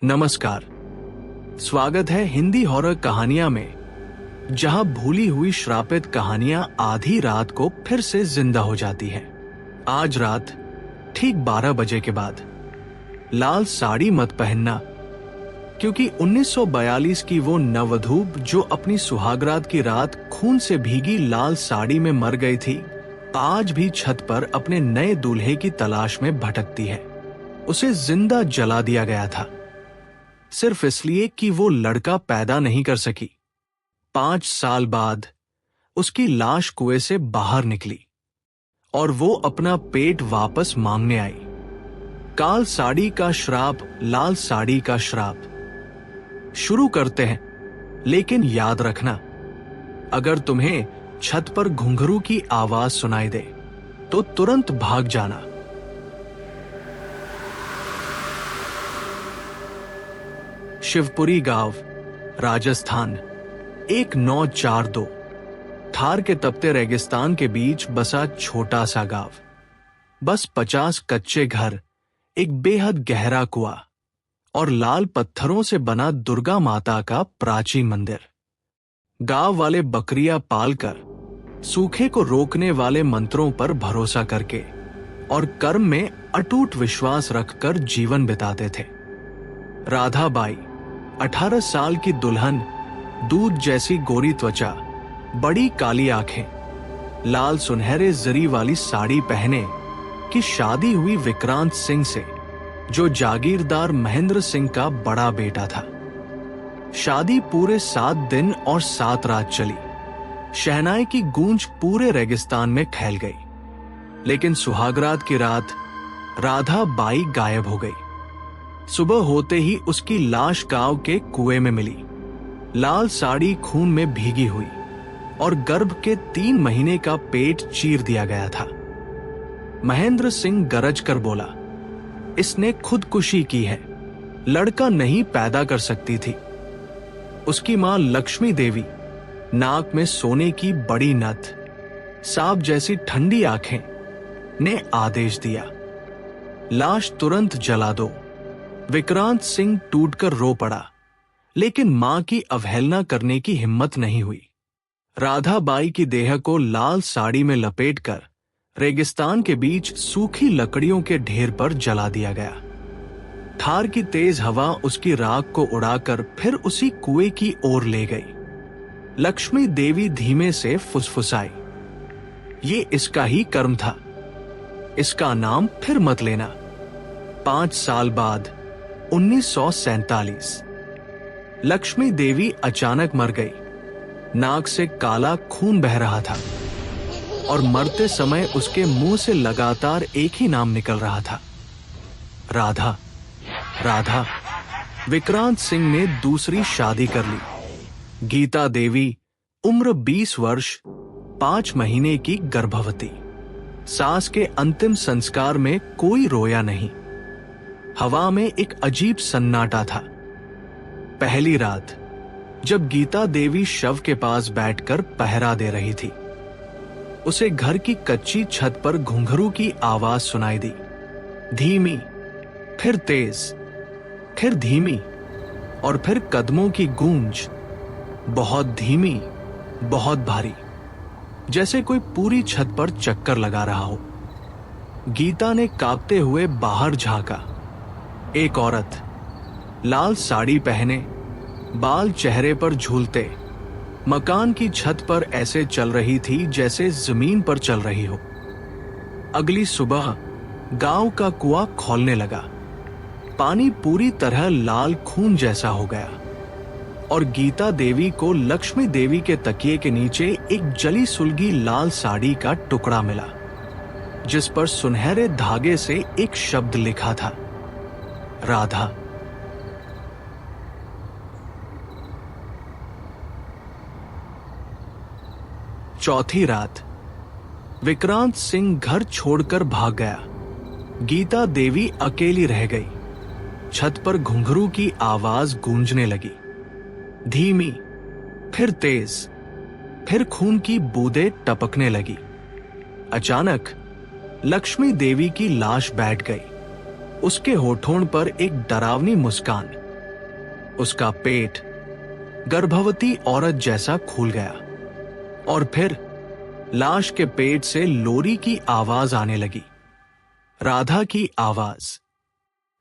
नमस्कार। स्वागत है हिंदी हॉरर कहानियां में, जहां भूली हुई श्रापित कहानियां आधी रात को फिर से जिंदा हो जाती हैं। आज रात ठीक 12 बजे के बाद लाल साड़ी मत पहनना, क्योंकि 1942 की वो नववधू जो अपनी सुहागरात की रात खून से भीगी लाल साड़ी में मर गई थी, आज भी छत पर अपने नए दूल्हे की तलाश में भटकती है। उसे जिंदा जला दिया गया था, सिर्फ इसलिए कि वो लड़का पैदा नहीं कर सकी। 5 साल बाद उसकी लाश कुएं से बाहर निकली और वो अपना पेट वापस मांगने आई। काल साड़ी का श्राप, लाल साड़ी का श्राप। शुरू करते हैं, लेकिन याद रखना, अगर तुम्हें छत पर घुंघरू की आवाज सुनाई दे तो तुरंत भाग जाना। शिवपुरी गांव, राजस्थान, 1942। थार के तपते रेगिस्तान के बीच बसा छोटा सा गांव। बस 50 कच्चे घर, एक बेहद गहरा कुआं और लाल पत्थरों से बना दुर्गा माता का प्राचीन मंदिर। गांव वाले बकरियां पालकर, सूखे को रोकने वाले मंत्रों पर भरोसा करके और कर्म में अटूट विश्वास रखकर जीवन बिताते थे। राधा बाई, 18 साल की दुल्हन, दूध जैसी गोरी त्वचा, बड़ी काली आंखें, लाल सुनहरे जरी वाली साड़ी पहने की शादी हुई विक्रांत सिंह से, जो जागीरदार महेंद्र सिंह का बड़ा बेटा था। शादी पूरे 7 दिन और 7 रात चली। शहनाई की गूंज पूरे रेगिस्तान में फैल गई। लेकिन सुहागरात की रात राधा बाई गायब हो गई। सुबह होते ही उसकी लाश गांव के कुएं में मिली। लाल साड़ी खून में भीगी हुई और गर्भ के 3 महीने का पेट चीर दिया गया था। महेंद्र सिंह गरज कर बोला, इसने खुदकुशी की है, लड़का नहीं पैदा कर सकती थी। उसकी मां लक्ष्मी देवी, नाक में सोने की बड़ी नथ, सांप जैसी ठंडी आंखें, ने आदेश दिया, लाश तुरंत जला दो। विक्रांत सिंह टूटकर रो पड़ा, लेकिन मां की अवहेलना करने की हिम्मत नहीं हुई। राधा बाई की देह को लाल साड़ी में लपेटकर रेगिस्तान के बीच सूखी लकड़ियों के ढेर पर जला दिया गया। थार की तेज हवा उसकी राख को उड़ाकर फिर उसी कुएं की ओर ले गई। लक्ष्मी देवी धीमे से फुसफुसाई, ये इसका ही कर्म था, इसका नाम फिर मत लेना। 5 साल बाद 1947 लक्ष्मी देवी अचानक मर गई। नाक से काला खून बह रहा था और मरते समय उसके मुंह से लगातार एक ही नाम निकल रहा था, राधा। राधा। विक्रांत सिंह ने दूसरी शादी कर ली। गीता देवी, उम्र 20 वर्ष, 5 महीने की गर्भवती। सास के अंतिम संस्कार में कोई रोया नहीं। हवा में एक अजीब सन्नाटा था। पहली रात, जब गीता देवी शव के पास बैठकर पहरा दे रही थी, उसे घर की कच्ची छत पर घुंघरू की आवाज सुनाई दी। धीमी, फिर तेज, फिर धीमी और फिर कदमों की गूंज, बहुत धीमी, बहुत भारी, जैसे कोई पूरी छत पर चक्कर लगा रहा हो। गीता ने कांपते हुए बाहर झांका। एक औरत, लाल साड़ी पहने, बाल चेहरे पर झूलते, मकान की छत पर ऐसे चल रही थी जैसे जमीन पर चल रही हो। अगली सुबह गांव का कुआं खौलने लगा। पानी पूरी तरह लाल खून जैसा हो गया और गीता देवी को लक्ष्मी देवी के तकिए के नीचे एक जली सुलगी लाल साड़ी का टुकड़ा मिला, जिस पर सुनहरे धागे से एक शब्द लिखा था, राधा। चौथी रात, विक्रांत सिंह घर छोड़कर भाग गया। गीता देवी अकेली रह गई। छत पर घुंघरू की आवाज गूंजने लगी, धीमी, फिर तेज, फिर खून की बूंदें टपकने लगी। अचानक लक्ष्मी देवी की लाश बैठ गई। उसके होठों पर एक डरावनी मुस्कान, उसका पेट गर्भवती औरत जैसा खुल गया और फिर लाश के पेट से लोरी की आवाज आने लगी। राधा की आवाज,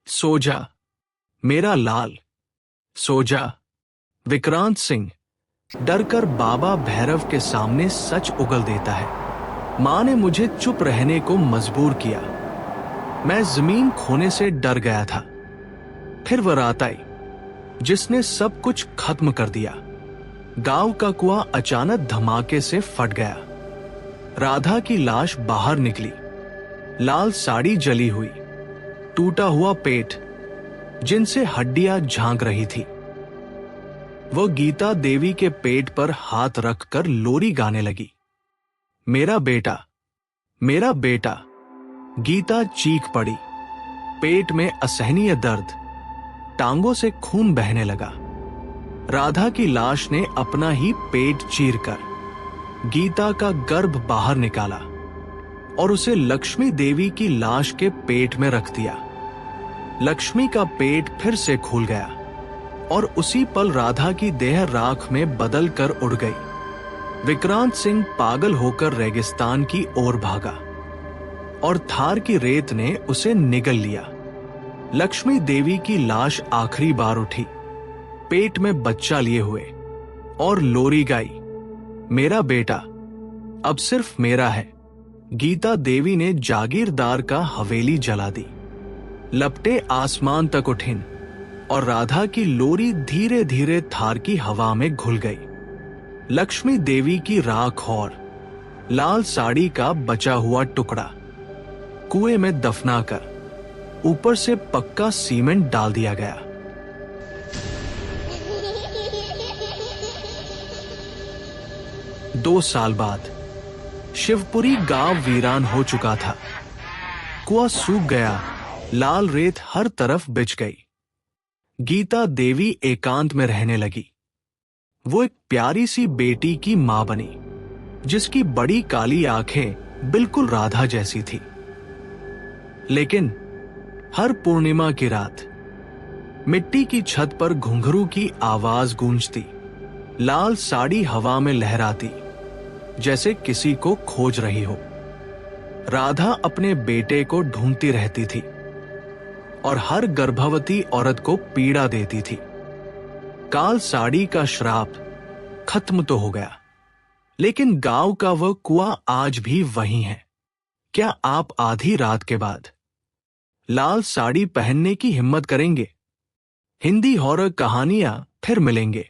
सो जा मेरा लाल, सो जा। विक्रांत सिंह डरकर बाबा भैरव के सामने सच उगल देता है। मां ने मुझे चुप रहने को मजबूर किया। मैं जमीन खोने से डर गया था। फिर वह रात आई जिसने सब कुछ खत्म कर दिया। गांव का कुआं अचानक धमाके से फट गया। राधा की लाश बाहर निकली। लाल साड़ी जली हुई, टूटा हुआ पेट जिनसे हड्डियां झांक रही थी। वो गीता देवी के पेट पर हाथ रखकर लोरी गाने लगी। मेरा बेटा, मेरा बेटा। गीता चीख पड़ी। पेट में असहनीय दर्द, टांगों से खून बहने लगा। राधा की लाश ने अपना ही पेट चीरकर गीता का गर्भ बाहर निकाला और उसे लक्ष्मी देवी की लाश के पेट में रख दिया। लक्ष्मी का पेट फिर से खुल गया और उसी पल राधा की देह राख में बदल कर उड़ गई। विक्रांत सिंह पागल होकर रेगिस्तान की ओर भागा और थार की रेत ने उसे निगल लिया। लक्ष्मी देवी की लाश आखिरी बार उठी, पेट में बच्चा लिए हुए, और लोरी गाई, मेरा बेटा अब सिर्फ मेरा है। गीता देवी ने जागीरदार का हवेली जला दी। लपटे आसमान तक उठीं और राधा की लोरी धीरे धीरे थार की हवा में घुल गई। लक्ष्मी देवी की राख और लाल साड़ी का बचा हुआ टुकड़ा कुएं में दफनाकर ऊपर से पक्का सीमेंट डाल दिया गया। दो साल बाद शिवपुरी गांव वीरान हो चुका था। कुआं सूख गया, लाल रेत हर तरफ बिछ गई। गीता देवी एकांत में रहने लगी। वो एक प्यारी सी बेटी की मां बनी, जिसकी बड़ी काली आंखें बिल्कुल राधा जैसी थी। लेकिन हर पूर्णिमा की रात मिट्टी की छत पर घुंघरू की आवाज गूंजती, लाल साड़ी हवा में लहराती, जैसे किसी को खोज रही हो। राधा अपने बेटे को ढूंढती रहती थी और हर गर्भवती औरत को पीड़ा देती थी। काल साड़ी का श्राप खत्म तो हो गया, लेकिन गांव का वह कुआं आज भी वही है। क्या आप आधी रात के बाद लाल साड़ी पहनने की हिम्मत करेंगे? हिंदी हॉरर कहानियां फिर मिलेंगे।